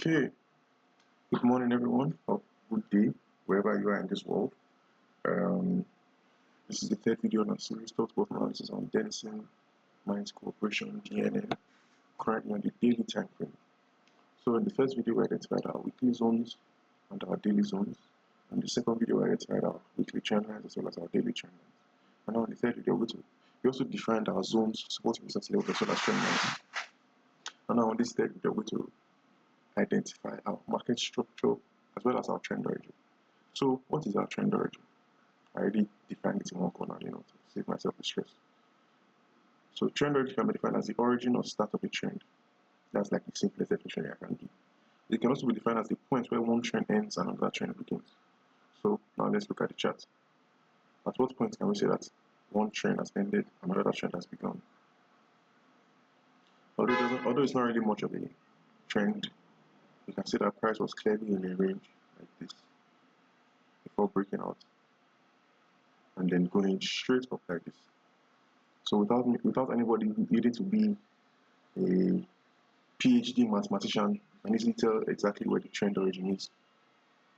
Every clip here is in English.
Okay, good morning everyone, or good day, wherever you are in this world. Um, this is the third video on our series, Talk Both Analysis on Denison Mines Corporation, DNN, currently on the daily time frame. So in the first video, we identified our weekly zones and our daily zones. And the second video, we identified our weekly trend lines as well as our daily trend lines. And now in the third video, we also defined our zones, support resistance levels as well as trend lines. And now on this third video, we're going to identify our market structure as well as our trend origin. So what is our trend origin? I already defined it in one corner, to save myself the stress. So trend origin can be defined as the origin or start of a trend. That's like the simplest definition I can give. It can also be defined as the point where one trend ends and another trend begins. So now let's look at the chart. At what point can we say that one trend has ended and another trend has begun? Although it's not really much of a trend, you can see that price was clearly in a range like this before breaking out and then going straight up like this. So without anybody needing to be a PhD mathematician, you can easily tell exactly where the trend origin is,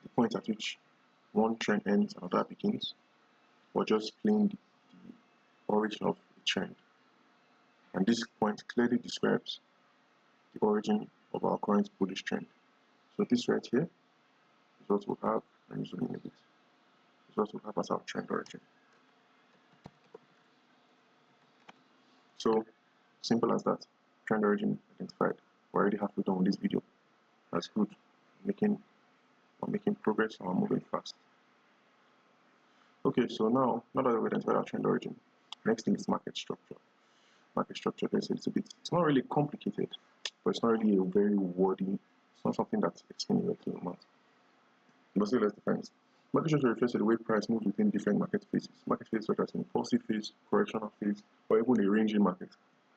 the point at which one trend ends and another begins, or just plain the origin of the trend. And this point clearly describes the origin of our current bullish trend. So this right here is what we'll have, and zoom in a bit, is what we'll have as our trend origin. So simple as that. Trend origin identified. We're already halfway done with this video. That's good. We're making progress and we're moving fast. Okay, so now that we've identified our trend origin, next thing is market structure. Market structure, it's not really complicated, but it's not really a very wordy, it's not something that's explaining directly in math. But still, let's define it. Market structure refers to the way price moves within different market phases. Market phases such as an impulsive phase, correctional phase, or even a ranging market.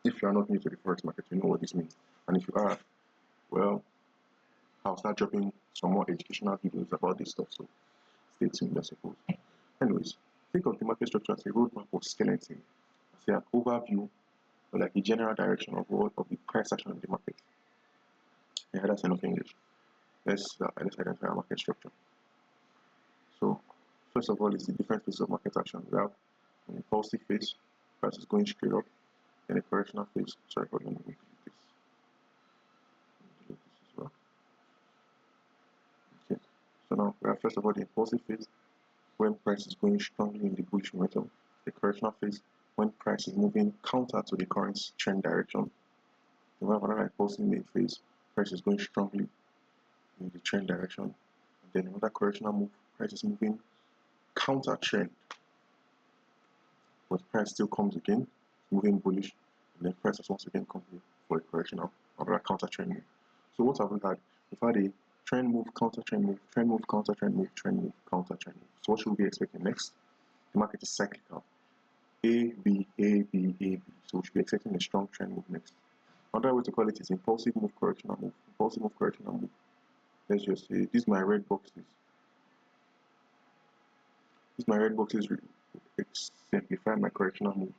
If you are not new to the forex market, you know what this means. And if you are, well, I'll start dropping some more educational videos about this stuff, so stay tuned, I suppose. Anyways, think of the market structure as a roadmap or skeleton, as an overview or like a general direction of the price action of the market. Yeah, that's enough English. Let's identify our market structure. So, first of all, is the different phases of market action. We have an impulsive phase, price is going straight up, then a correctional phase. Sorry, hold on, let me delete this. As well. Okay, so now we have first of all the impulsive phase, when price is going strongly in the bullish momentum. The correctional phase, when price is moving counter to the current trend direction. Then we have another impulsive main phase, price is going strongly in the trend direction. And then another correctional move, price is moving counter trend. But price still comes again, moving bullish, and then price has once again come here for a correction of another counter trend move. So what have we had? We've had a trend move, counter trend move, trend move, counter trend move, trend move, counter trend move. So what should we be expecting next? The market is cyclical. A, B, A, B, A, B. So we should be expecting a strong trend move next. Another way to call it is impulsive move, correctional move. Impulsive move, correctional move. Let's just say this is my red boxes. This my red boxes exemplify my correctional move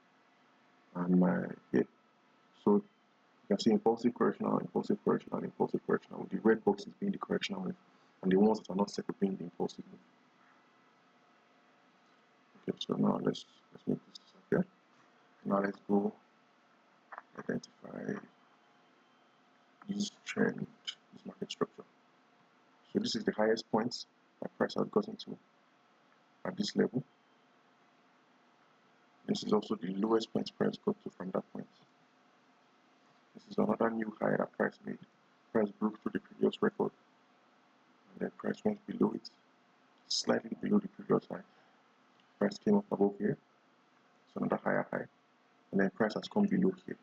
and my So you can see impulsive correctional, impulsive correctional, impulsive correctional, with the red boxes being the correctional move and the ones that are not set being the impulsive move. Okay, so now let's make this disappear. Now let's go identify this trend, this market structure. So this is the highest points that price has gotten to at this level. This is also the lowest point price got to from that point. This is another new high that price made. Price broke through the previous record and then price went below it, slightly below the previous high. Price came up above here, so another higher high, and then price has come below here.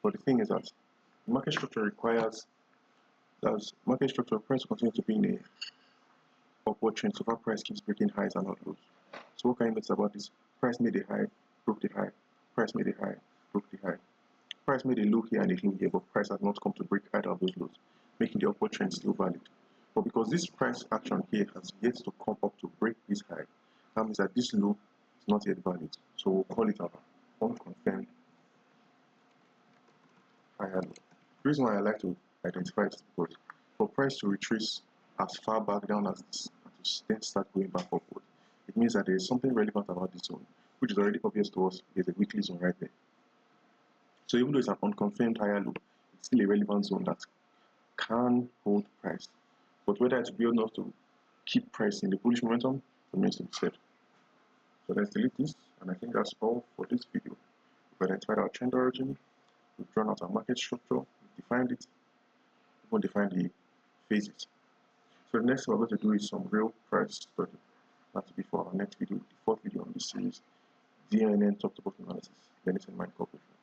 But the thing is that the market structure requires that market structure price continues to be in a upward trend, so far price keeps breaking highs and not lows. So what can you notice about this? Price made a high, broke the high, price made a high, broke the high. Price made a low here and a low here, but price has not come to break either of those lows, making the upward trend still valid. But because this price action here has yet to come up to break this high, that means that this low is not yet valid. So we'll call it our unconfirmed higher low. The reason why I like to identify this is because for price to retrace as far back down as this and to then start going back upward, it means that there is something relevant about this zone, which is already obvious to us. There's a weekly zone right there. So even though it's an unconfirmed higher low, it's still a relevant zone that can hold price. But whether it's be enough to keep price in the bullish momentum remains to be said. So let's delete this, and I think that's all for this video. We've identified our trend origin, we've drawn out our market structure, we've defined it, we're going to define the phases. So the next thing we're going to do is some real price study. That will be for our next video, the fourth video on this series, DNN top to bottom analysis, DNN Mind Corporation.